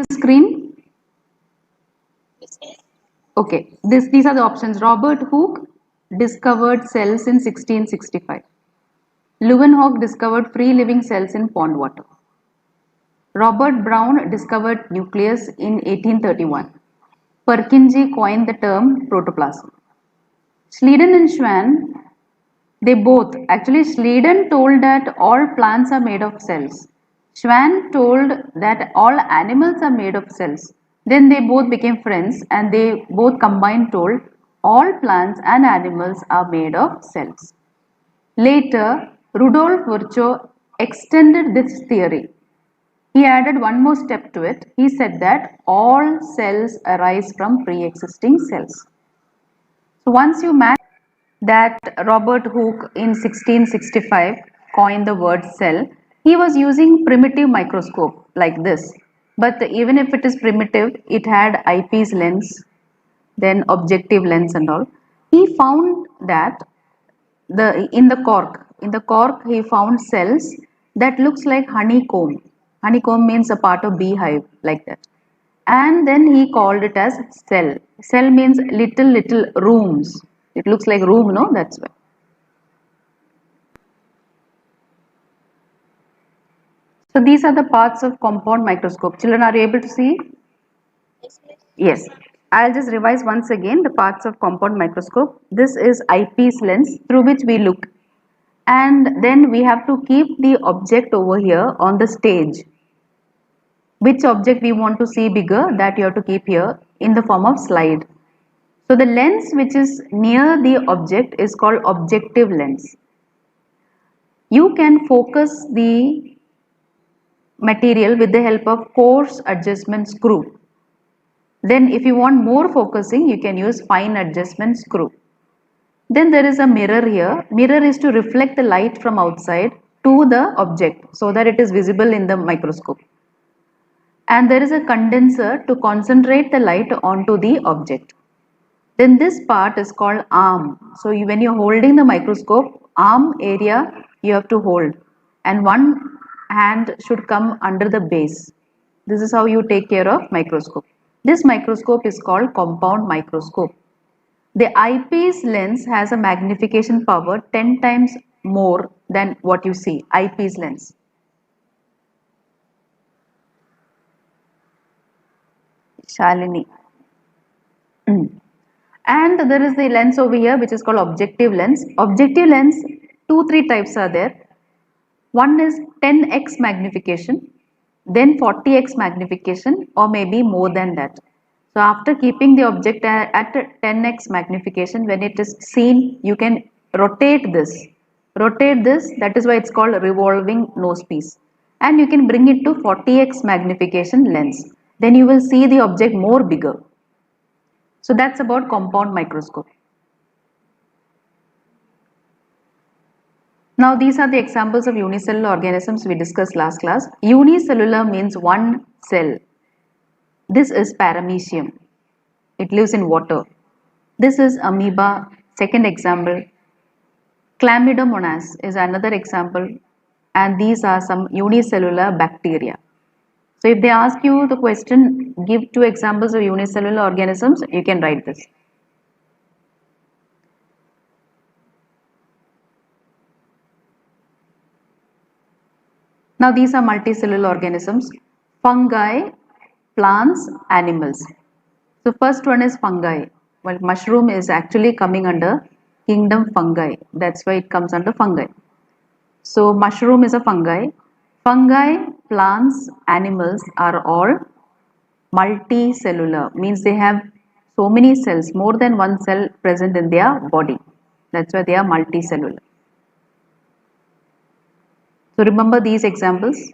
the screen? Okay, these are the options. Robert Hooke discovered cells in 1665. Leeuwenhoek discovered free living cells in pond water. Robert Brown discovered nucleus in 1831. Purkinje coined the term protoplasm. Schleiden and Schwann, they both, actually Schleiden told that all plants are made of cells. Schwann told that all animals are made of cells. Then they both became friends and they both combined told all plants and animals are made of cells. Later, Rudolf Virchow extended this theory. He added one more step to it. He said that all cells arise from pre-existing cells. So once you match that Robert Hooke in 1665 coined the word cell, he was using primitive microscope like this. But even if it is primitive, it had eyepiece lens, then objective lens and all. He found that in the cork he found cells that looks like honeycomb. Honeycomb means a part of beehive like that. And then he called it as cell. Cell means little rooms. It looks like room, no? That's why. So these are the parts of compound microscope. Children, are you able to see? Yes. I'll just revise once again the parts of compound microscope. This is eyepiece lens through which we look. And then we have to keep the object over here on the stage. Which object we want to see bigger, that you have to keep here in the form of slide. So the lens which is near the object is called objective lens. You can focus the material with the help of coarse adjustment screw. Then if you want more focusing, you can use fine adjustment screw. Then there is a mirror here. Mirror is to reflect the light from outside to the object so that it is visible in the microscope. And there is a condenser to concentrate the light onto the object. Then this part is called arm. So when you're holding the microscope, arm area you have to hold and one hand should come under the base. This is how you take care of microscope. This microscope is called compound microscope. The eyepiece lens has a magnification power 10 times more than what you see, eyepiece lens. Shalini. And there is the lens over here which is called objective lens. Objective lens, 2-3 types are there. One is 10x magnification, then 40x magnification or maybe more than that. So after keeping the object at 10x magnification, when it is seen, you can rotate this. Rotate this, that is why it's called revolving nose piece. And you can bring it to 40x magnification lens. Then you will see the object more bigger. So that's about compound microscope. Now these are the examples of unicellular organisms we discussed last class. Unicellular means one cell. This is paramecium. It lives in water. This is amoeba, second example. Chlamydomonas is another example. And these are some unicellular bacteria. So if they ask you the question, give 2 examples of unicellular organisms, you can write this. Now these are multicellular organisms, fungi, plants, animals. So first one is fungi. Well, mushroom is actually coming under kingdom fungi. That's why it comes under fungi. So mushroom is a fungi. Fungi, plants, animals are all multicellular, means they have so many cells, more than one cell present in their body. That's why they are multicellular. So remember these examples.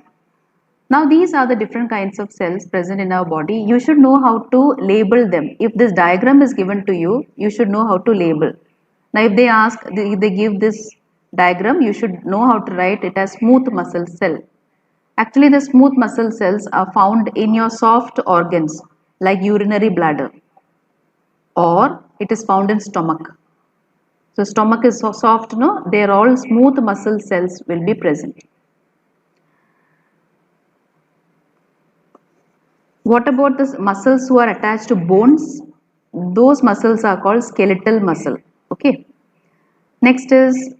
Now these are the different kinds of cells present in our body. You should know how to label them. If this diagram is given to you, you should know how to label. Now if they ask, if they give this diagram, you should know how to write it as smooth muscle cell. Actually the smooth muscle cells are found in your soft organs like urinary bladder, or it is found in stomach. So stomach is so soft, no? There all smooth muscle cells will be present. What about the muscles who are attached to bones? Those muscles are called skeletal muscle. Okay. Next is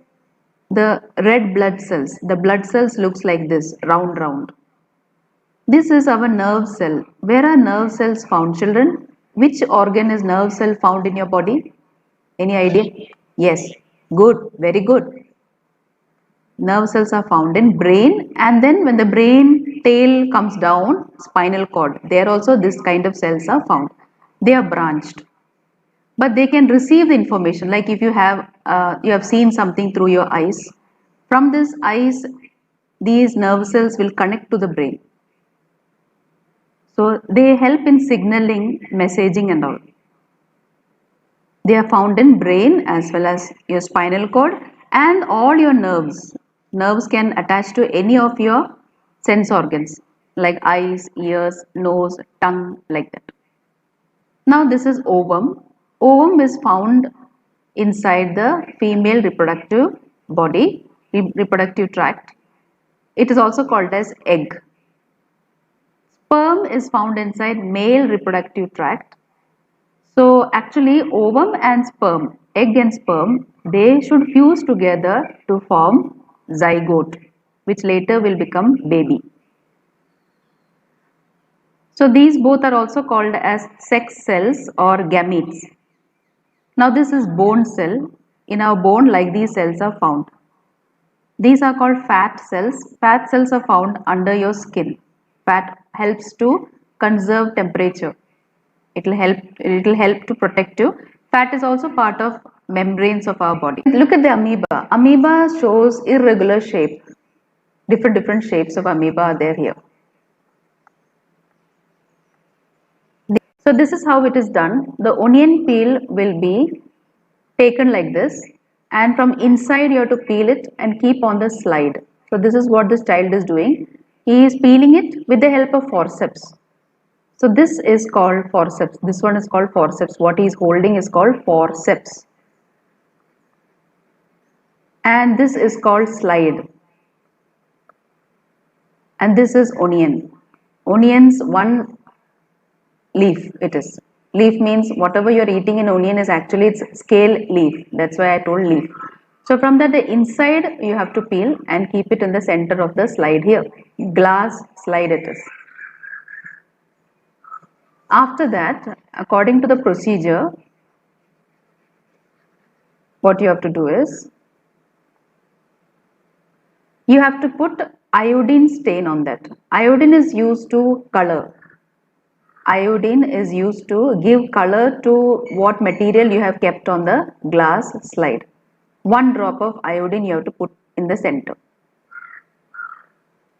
the red blood cells. The blood cells looks like this, round round. This is our nerve cell. Where are nerve cells found, children? Which organ is nerve cell found in your body? Any idea? Yes. Good. Very good. Nerve cells are found in brain, and then when the brain tail comes down, spinal cord, there also this kind of cells are found. They are branched, but they can receive the information. Like if you have seen something through your eyes, from this eyes these nerve cells will connect to the brain, so they help in signaling, messaging and all. They are found in brain as well as your spinal cord and all your nerves. Nerves can attach to any of your sense organs like eyes, ears, nose, tongue, like that. Now this is ovum. Ovum is found inside the female reproductive body, reproductive tract. It is also called as egg. Sperm is found inside male reproductive tract. So actually ovum and sperm, egg and sperm, they should fuse together to form zygote, which later will become baby. So these both are also called as sex cells or gametes. Now this is bone cell. In our bone, like these cells are found. These are called fat cells. Fat cells are found under your skin. Fat helps to conserve temperature. It will help to protect you. Fat is also part of membranes of our body. Look at the amoeba. Amoeba shows irregular shape. Different shapes of amoeba are there here. So this is how it is done. The onion peel will be taken like this, and from inside you have to peel it and keep on the slide. So this is what this child is doing. He is peeling it with the help of forceps. So this is called forceps. This one is called forceps. What he is holding is called forceps. And this is called slide. And this is onion. Onions, one leaf it is. Leaf means whatever you are eating in onion is actually its scale leaf. That's why I told leaf. So from that, the inside you have to peel and keep it in the center of the slide here. Glass slide it is. After that, according to the procedure, what you have to do is, you have to put iodine stain on that. Iodine is used to color. Iodine is used to give color to what material you have kept on the glass slide. One drop of iodine you have to put in the center.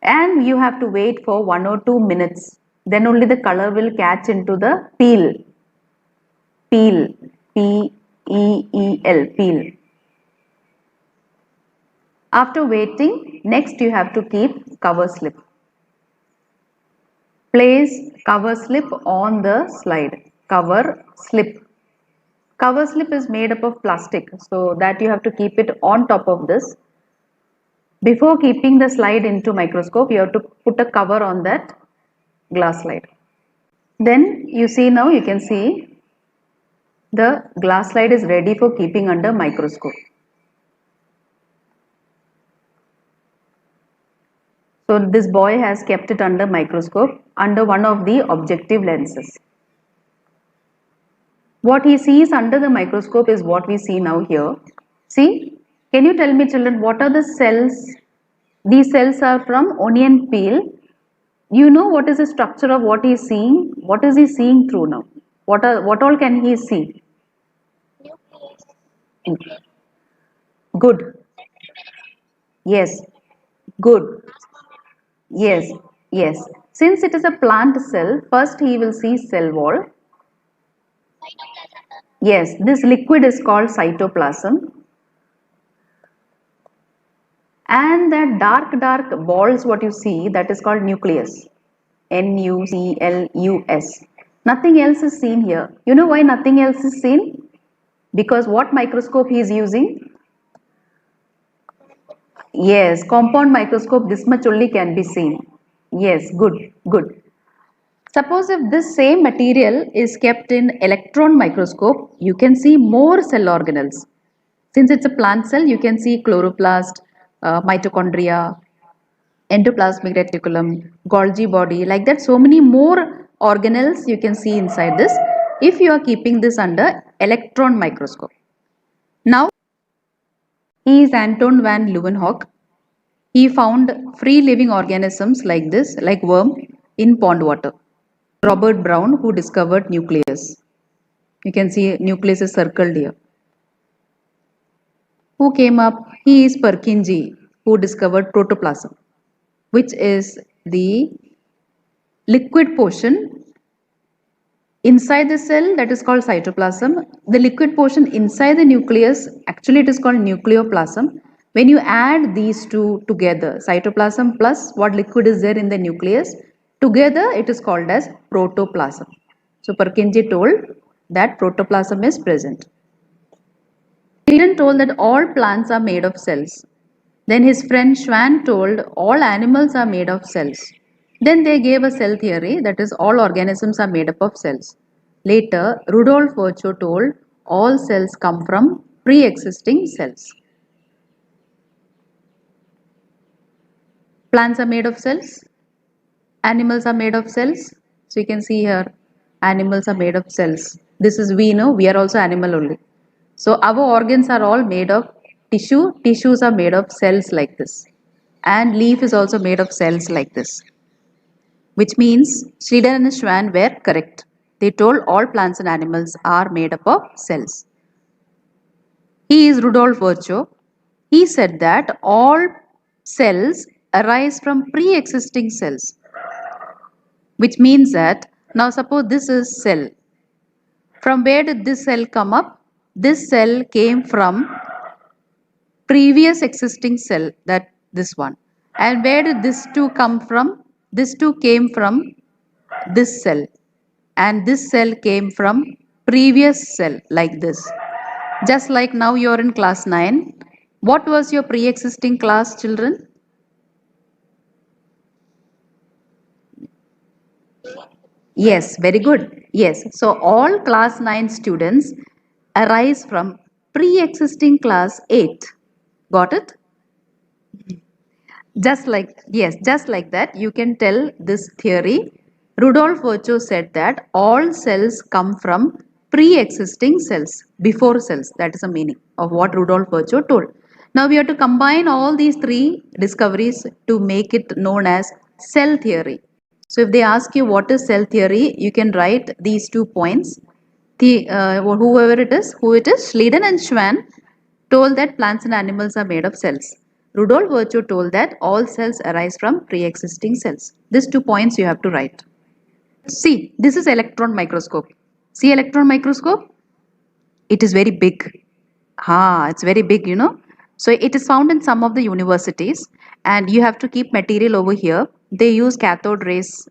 And you have to wait for 1 or 2 minutes. Then only the color will catch into the peel. Peel. P-E-E-L. Peel. After waiting, next you have to keep cover slip. Place cover slip on the slide. Cover slip. Cover slip is made up of plastic, so that you have to keep it on top of this. Before keeping the slide into microscope, you have to put a cover on that glass slide. Then you see, now you can see the glass slide is ready for keeping under microscope. So this boy has kept it under microscope under one of the objective lenses. What he sees under the microscope is what we see now here. See, can you tell me, children, what are the cells? These cells are from onion peel. You know what is the structure of what he is seeing? What is he seeing through now? What all can he see? Good. Yes. Good. Yes. Yes. Since it is a plant cell, first he will see cell wall. Yes, this liquid is called cytoplasm. And that dark balls what you see, that is called nucleus. Nucleus. Nothing else is seen here. You know why nothing else is seen? Because what microscope he is using? Yes, compound microscope, this much only can be seen. Yes, good. Suppose if this same material is kept in electron microscope, you can see more cell organelles. Since it's a plant cell, you can see chloroplast, mitochondria, endoplasmic reticulum, Golgi body, like that. So many more organelles you can see inside this if you are keeping this under electron microscope. Now, he is Anton van Leeuwenhoek. He found free living organisms like this, like worm, in pond water. Robert Brown, who discovered nucleus. You can see nucleus is circled here. Who came up? He is Purkinje, who discovered protoplasm, which is the liquid portion inside the cell, that is called cytoplasm. The liquid portion inside the nucleus, actually it is called nucleoplasm. When you add these two together, cytoplasm plus what liquid is there in the nucleus, together it is called as protoplasm. So Purkinje told that protoplasm is present. Schleiden told that all plants are made of cells. Then his friend Schwann told all animals are made of cells. Then they gave a cell theory, that is all organisms are made up of cells. Later, Rudolf Virchow told all cells come from pre-existing cells. Plants are made of cells. Animals are made of cells. So you can see here, animals are made of cells. This is we know, we are also animal only. So our organs are all made of tissue. Tissues are made of cells like this. And leaf is also made of cells like this. Which means Schleiden and Schwann were correct. They told all plants and animals are made up of cells. He is Rudolf Virchow. He said that all cells arise from pre-existing cells. Which means that now suppose this is cell. From where did this cell come up? This cell came from previous existing cell, that this one. And where did this two come from? This two came from this cell. And this cell came from previous cell, like this. Just like now you are in class 9. What was your pre-existing class, children? Yes, very good. Yes. So all class 9 students arise from pre-existing class 8. Got it? Just like that, you can tell this theory. Rudolf Virchow said that all cells come from pre-existing cells, before cells. That is the meaning of what Rudolf Virchow told. Now we have to combine all these three discoveries to make it known as cell theory. So if they ask you what is cell theory, you can write these 2 points. Whoever it is, Schleiden and Schwann told that plants and animals are made of cells. Rudolf Virchow told that all cells arise from pre-existing cells. These 2 points you have to write. See, this is electron microscope. See electron microscope? It is very big. It's very big, you know. So it is found in some of the universities and you have to keep material over here. They use cathode rays.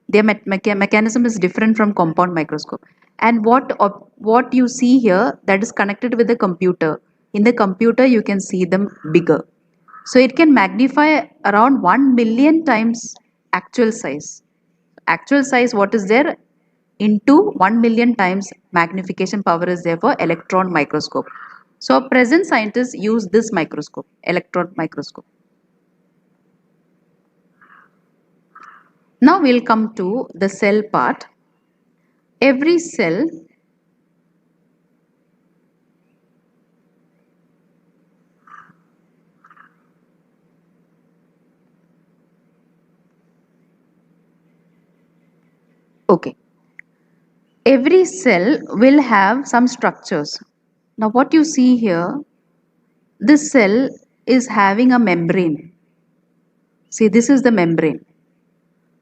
Their mechanism is different from compound microscope. And what you see here, that is connected with the computer. In the computer you can see them bigger. So it can magnify around 1 million times actual size. Actual size what is there into 1 million times magnification power is there for electron microscope. So present scientists use this microscope, electron microscope. Now we'll come to the cell part. Every cell okay. Every cell will have some structures. Now what you see here, this cell is having a membrane. See, this is the membrane.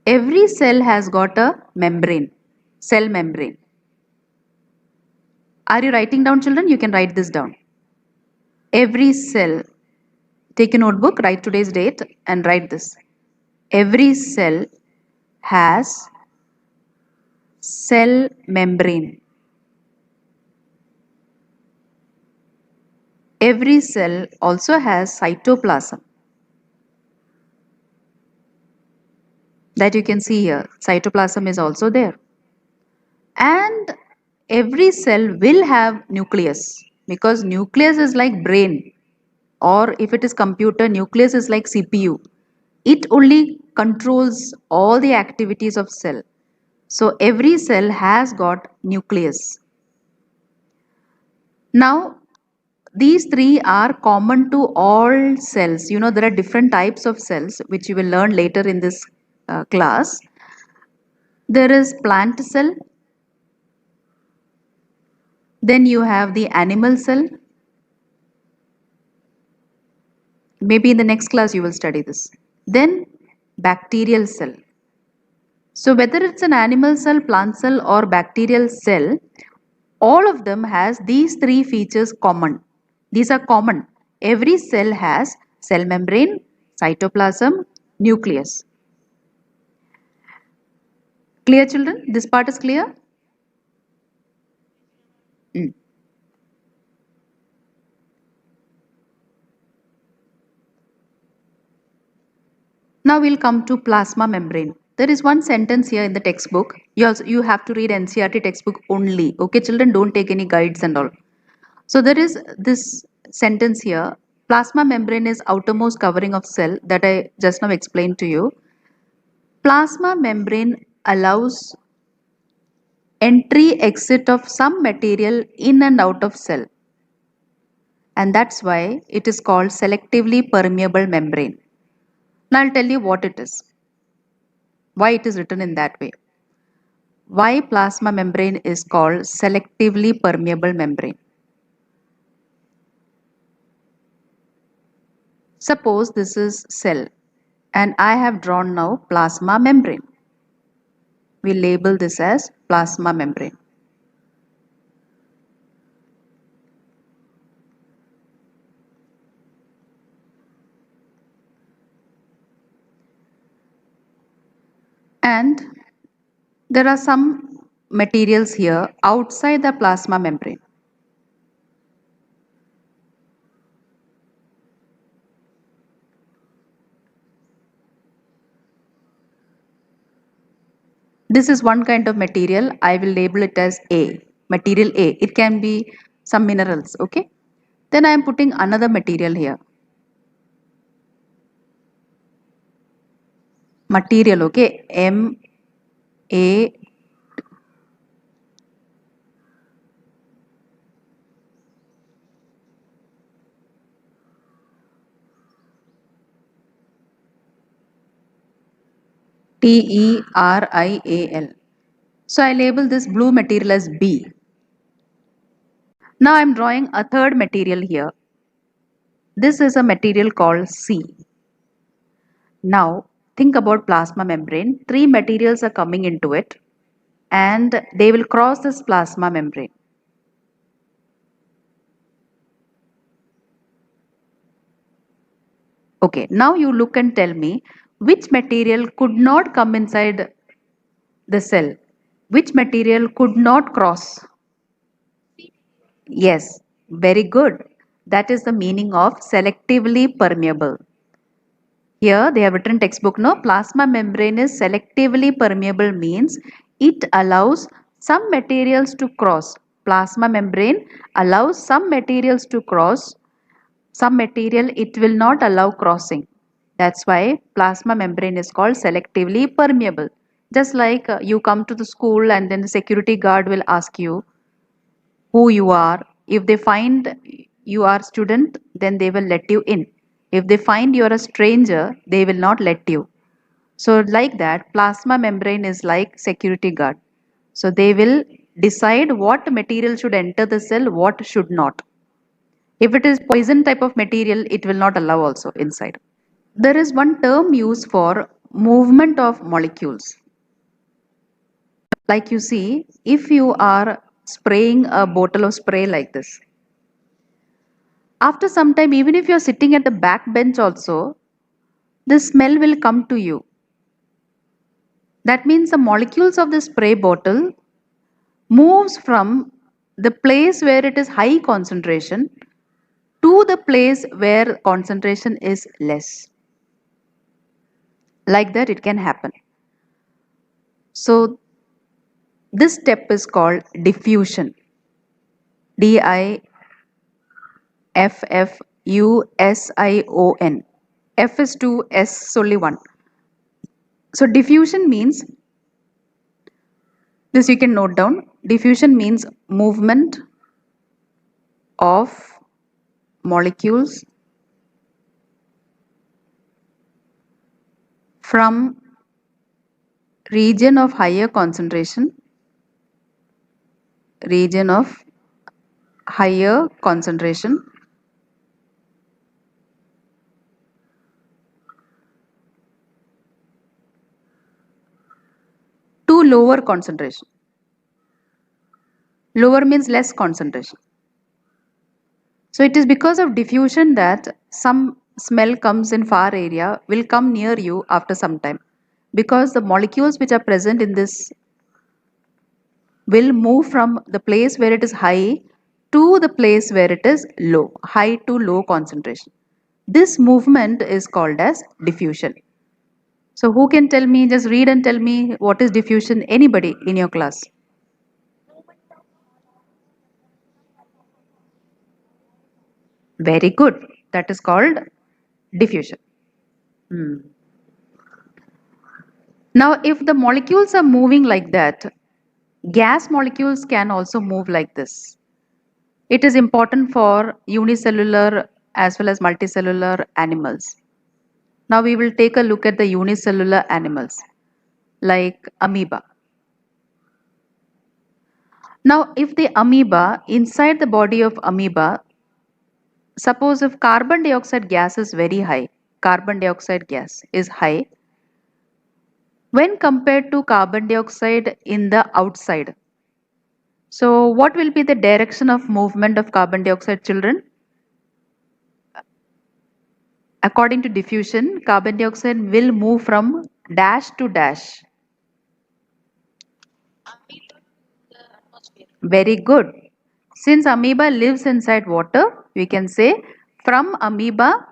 Every cell has got a membrane, cell membrane. Are you writing down, children? You can write this down. Every cell, take a notebook, write today's date and write this. Every cell has cell membrane. Every cell also has cytoplasm. that you can see here. Cytoplasm is also there. And every cell will have nucleus, because nucleus is like brain, or if it is computer, nucleus is like CPU. It only controls all the activities of cell. So every cell has got nucleus. Now these three are common to all cells. You know, there are different types of cells which you will learn later in this class. There is plant cell, then you have the animal cell. Maybe in the next class you will study this. Then bacterial cell. So whether it's an animal cell, plant cell or bacterial cell, all of them has these three features common. These are common. Every cell has cell membrane, cytoplasm, nucleus. Clear, children? This part is clear? Mm. Now we'll come to plasma membrane. There is one sentence here in the textbook. You have to read NCERT textbook only. Okay, children, don't take any guides and all. So there is this sentence here. Plasma membrane is outermost covering of cell that I just now explained to you. Plasma membrane allows entry exit of some material in and out of cell, and that's why it is called selectively permeable membrane. Now I'll tell you what it is, why it is written in that way, why plasma membrane is called selectively permeable membrane. Suppose this is cell and I have drawn now plasma membrane. We label this as plasma membrane. And there are some materials here outside the plasma membrane. This is one kind of material. I will label it as A. Material A. It can be some minerals. Okay. Then I am putting another material here. Material. Okay. M A TERIAL. So I label this blue material as B. Now I am drawing a third material here. This is a material called C. Now think about plasma membrane. Three materials are coming into it and they will cross this plasma membrane. Okay, now you look and tell me which material could not come inside the cell? Which material could not cross? Yes, very good. That is the meaning of selectively permeable. Here they have written textbook, no? Plasma membrane is selectively permeable means it allows some materials to cross. Plasma membrane allows some materials to cross. Some material it will not allow crossing. That's why plasma membrane is called selectively permeable. Just like you come to the school and then the security guard will ask you who you are. If they find you are student, then they will let you in. If they find you are a stranger, they will not let you. So like that, plasma membrane is like security guard. So they will decide what material should enter the cell, what should not. If it is poison type of material, it will not allow also inside. There is one term used for movement of molecules. Like you see, if you are spraying a bottle of spray like this, after some time, even if you are sitting at the back bench also, the smell will come to you. That means the molecules of the spray bottle moves from the place where it is high concentration to the place where concentration is less. Like that it can happen. So this step is called diffusion. Diffusion. F is 2, S is only 1. So diffusion means, this you can note down, diffusion means movement of molecules from region of higher concentration region of higher concentration to lower concentration. Lower means less concentration. So it is because of diffusion that some smell comes in far area will come near you after some time, because the molecules which are present in this will move from the place where it is high to the place where it is low, high to low concentration. This movement is called as diffusion. So who can tell me, just read and tell me what is diffusion? Anybody in your class? Very good. That is called diffusion. Hmm. Now, if the molecules are moving like that, gas molecules can also move like this. It is important for unicellular as well as multicellular animals. Now, we will take a look at the unicellular animals like amoeba. Now, if the amoeba, inside the body of amoeba, suppose if carbon dioxide gas is very high, carbon dioxide gas is high when compared to carbon dioxide in the outside. So what will be the direction of movement of carbon dioxide, children? According to diffusion, carbon dioxide will move from dash to dash. Very good. Since amoeba lives inside water, we can say from amoeba,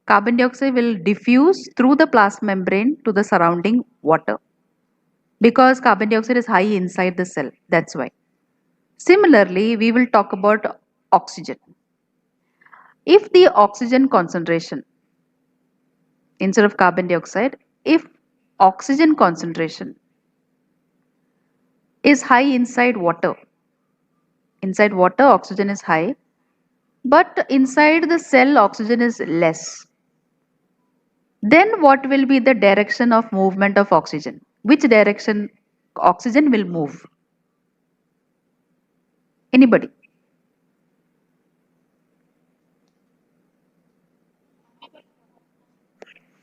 carbon dioxide will diffuse through the plasma membrane to the surrounding water, because carbon dioxide is high inside the cell. That's why. Similarly, we will talk about oxygen. If the oxygen concentration, instead of carbon dioxide, if oxygen concentration is high inside water oxygen is high, but inside the cell oxygen is less, then what will be the direction of movement of oxygen? Which direction oxygen will move? Anybody?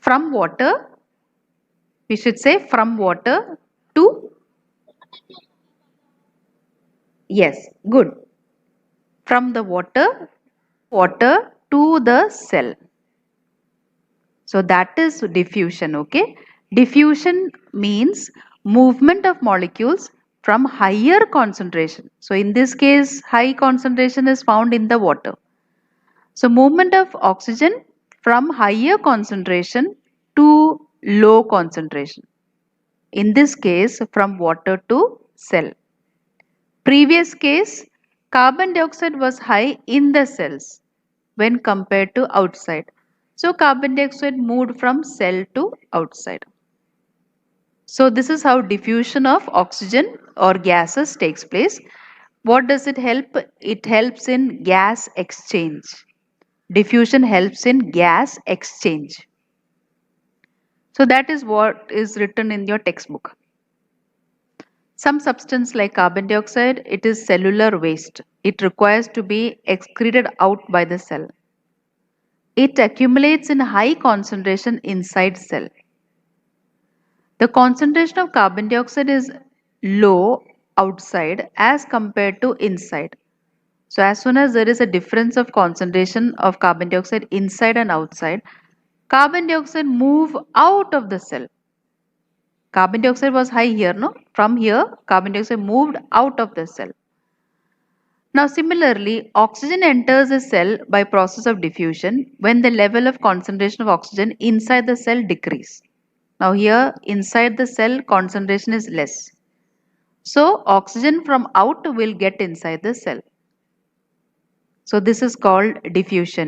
From water, we should say from water to, yes, good. From the water to the cell. So that is diffusion, okay? Diffusion means movement of molecules from higher concentration. So in this case, high concentration is found in the water. So movement of oxygen from higher concentration to low concentration. In this case, from water to cell. Previous case, carbon dioxide was high in the cells when compared to outside. So carbon dioxide moved from cell to outside. So this is how diffusion of oxygen or gases takes place. What does it help? It helps in gas exchange. Diffusion helps in gas exchange. So that is what is written in your textbook. Some substance like carbon dioxide, it is cellular waste. It requires to be excreted out by the cell. It accumulates in high concentration inside cell. The concentration of carbon dioxide is low outside as compared to inside. So as soon as there is a difference of concentration of carbon dioxide inside and outside, carbon dioxide move out of the cell. Carbon dioxide was high here, no? From here, carbon dioxide moved out of the cell. Now similarly, oxygen enters a cell by process of diffusion when the level of concentration of oxygen inside the cell decrease. Now here inside the cell concentration is less. So oxygen from out will get inside the cell. So this is called diffusion.